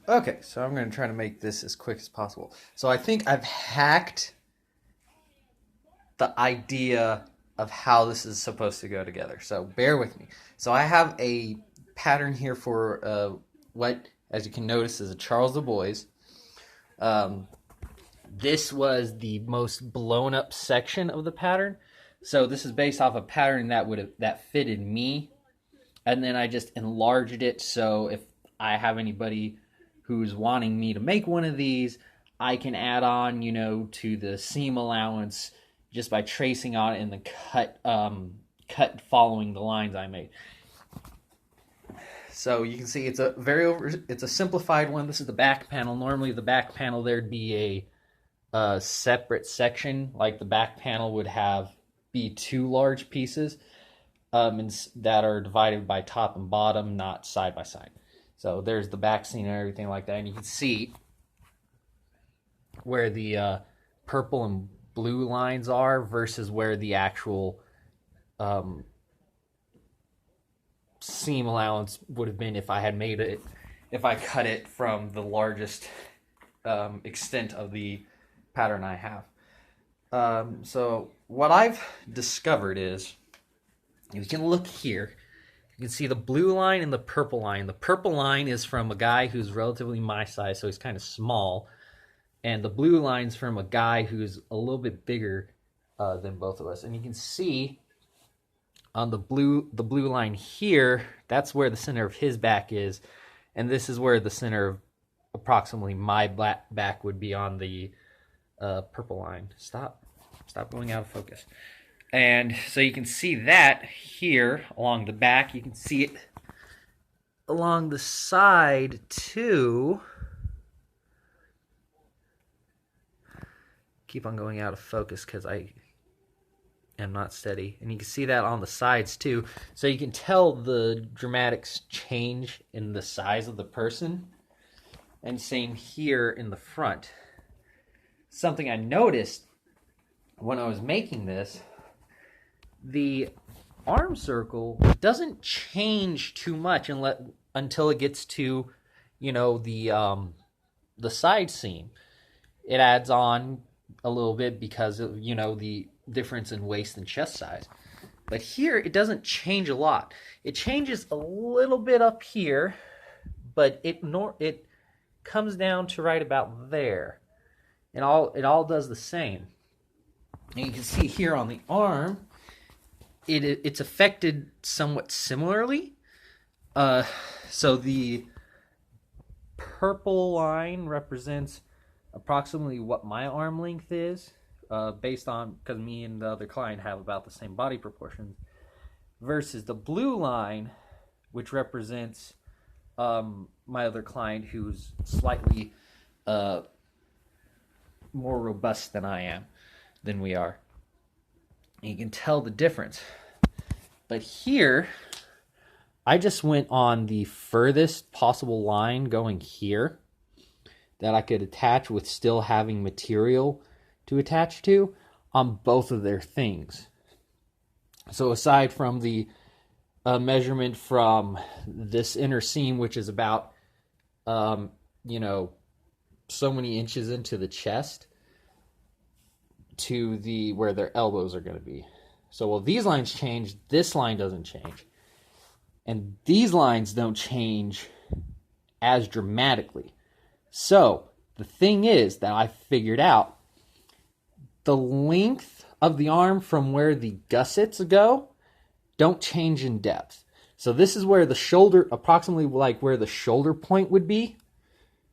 Okay, so I'm going to try to make this as quick as possible. So I think I've hacked the idea of how this is supposed to go together. So bear with me. So I have a pattern here for what, as you can notice, is a Charles Du Bois. Um, this was the most blown up section of the pattern. So this is based off a pattern that fitted me, and then I just enlarged it. So if I have anybody who's wanting me to make one of these, I can add on, to the seam allowance just by tracing on it in the cut following the lines I made. So you can see it's a simplified one. This is the back panel. Normally the back panel there'd be a separate section, like the back panel would be two large pieces that are divided by top and bottom, not side by side. So there's the back scene and everything like that, and you can see where the purple and blue lines are versus where the actual um, seam allowance would have been if I cut it from the largest extent of the pattern I have. So what I've discovered is, you can look here. You can see the blue line and the purple line. The purple line is from a guy who's relatively my size, so he's kind of small. And the blue line's from a guy who's a little bit bigger than both of us. And you can see on the blue line here, that's where the center of his back is. And this is where the center of approximately my back would be on the purple line. Stop going out of focus. And so you can see that here along the back. You can see it along the side too. Keep on going out of focus because I am not steady. And you can see that on the sides too. So you can tell the dramatics change in the size of the person. And same here in the front. Something I noticed when I was making this, the arm circle doesn't change too much until it gets to, the side seam. It adds on a little bit because of, the difference in waist and chest size. But here it doesn't change a lot. It changes a little bit up here, but it comes down to right about there. And it all does the same. And you can see here on the arm, it's affected somewhat similarly. So the purple line represents approximately what my arm length is, based on, because me and the other client have about the same body proportions, versus the blue line, which represents my other client who's slightly more robust than we are. And you can tell the difference. But here, I just went on the furthest possible line going here that I could attach with still having material to attach to on both of their things. So aside from the measurement from this inner seam, which is about, so many inches into the chest, to where their elbows are going to be. So while these lines change, this line doesn't change. And these lines don't change as dramatically. So the thing is that I figured out, the length of the arm from where the gussets go don't change in depth. So this is where the shoulder, approximately like where the shoulder point would be,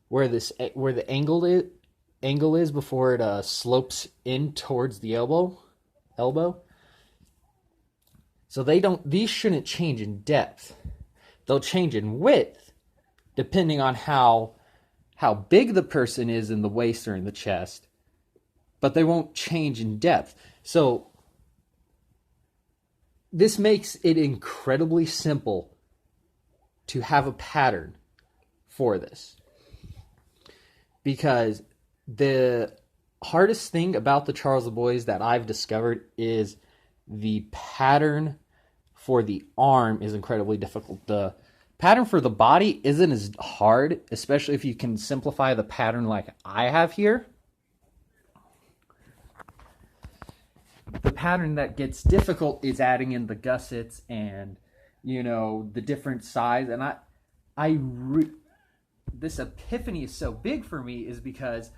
where the angle is before it slopes in towards the elbow. So these shouldn't change in depth. They'll change in width depending on how big the person is in the waist or in the chest, but they won't change in depth. So this makes it incredibly simple to have a pattern for this. Because the hardest thing about the Charles Du Bois that I've discovered is the pattern for the arm is incredibly difficult. The pattern for the body isn't as hard, especially if you can simplify the pattern like I have here. The pattern that gets difficult is adding in the gussets and, you know, the different size. And this epiphany is so big for me is because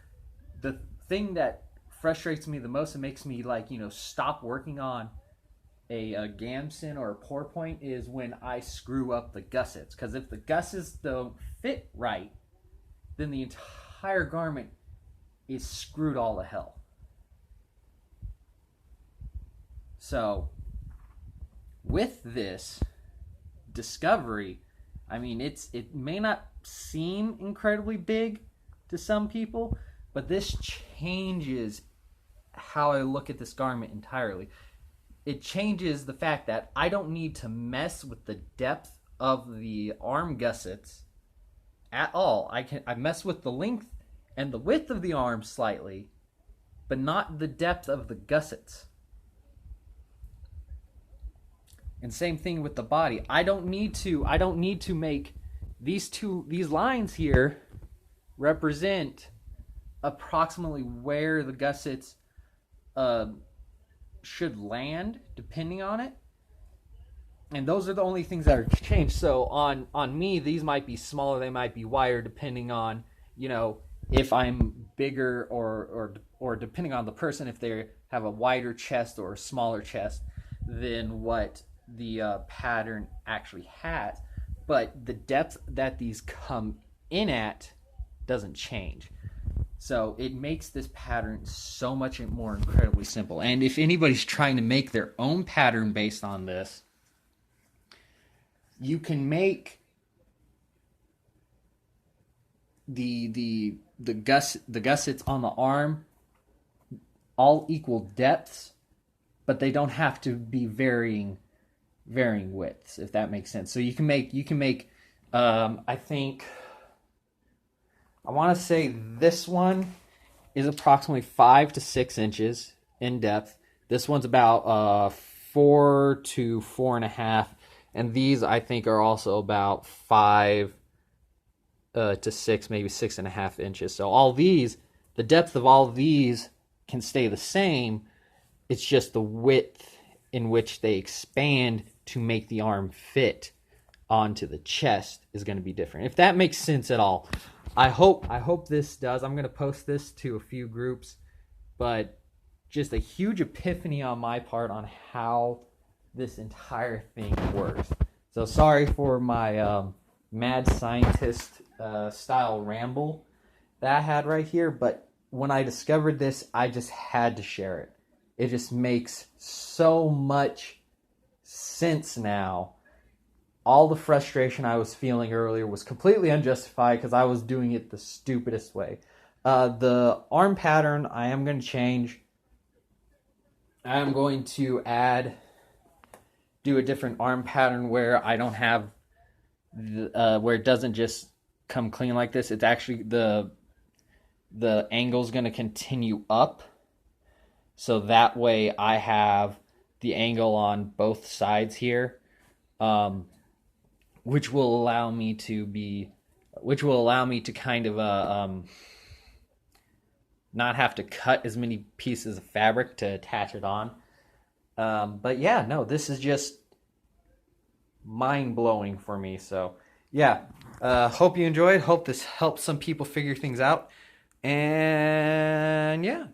the thing that frustrates me the most and makes me, like, you know, stop working on a gamson or a pour point is when I screw up the gussets. Because if the gussets don't fit right, then the entire garment is screwed all to hell. So with this discovery, I mean, it may not seem incredibly big to some people, but this changes how I look at this garment entirely. It changes the fact that I don't need to mess with the depth of the arm gussets at all. I mess with the length and the width of the arm slightly, but not the depth of the gussets. And same thing with the body. I don't need to make these lines here represent approximately where the gussets should land depending on it. And those are the only things that are changed. So on me, these might be smaller, they might be wider depending on, you know, if I'm bigger or depending on the person, if they have a wider chest or a smaller chest than what the pattern actually has. But the depth that these come in at doesn't change. So it makes this pattern so much more incredibly simple. And if anybody's trying to make their own pattern based on this, you can make the gussets on the arm all equal depths, but they don't have to be varying widths, if that makes sense. So you can make I think I want to say this one is approximately 5 to 6 inches in depth. This one's about 4 to 4.5, and these I think are also about 5 to 6, maybe 6.5 inches. So all these, the depth of all of these can stay the same. It's just the width in which they expand to make the arm fit onto the chest is going to be different. If that makes sense at all. I hope this does. I'm going to post this to a few groups, but just a huge epiphany on my part on how this entire thing works. So sorry for my mad scientist style ramble that I had right here, but when I discovered this, I just had to share it. It just makes so much sense now. All the frustration I was feeling earlier was completely unjustified because I was doing it the stupidest way. The arm pattern I am going to change. I am going to do a different arm pattern where I don't have, where it doesn't just come clean like this. It's actually the angle is going to continue up. So that way I have the angle on both sides here. Which will allow me to kind of not have to cut as many pieces of fabric to attach it on. But yeah, no, this is just mind-blowing for me. So yeah, hope you enjoyed. Hope this helps some people figure things out. And yeah.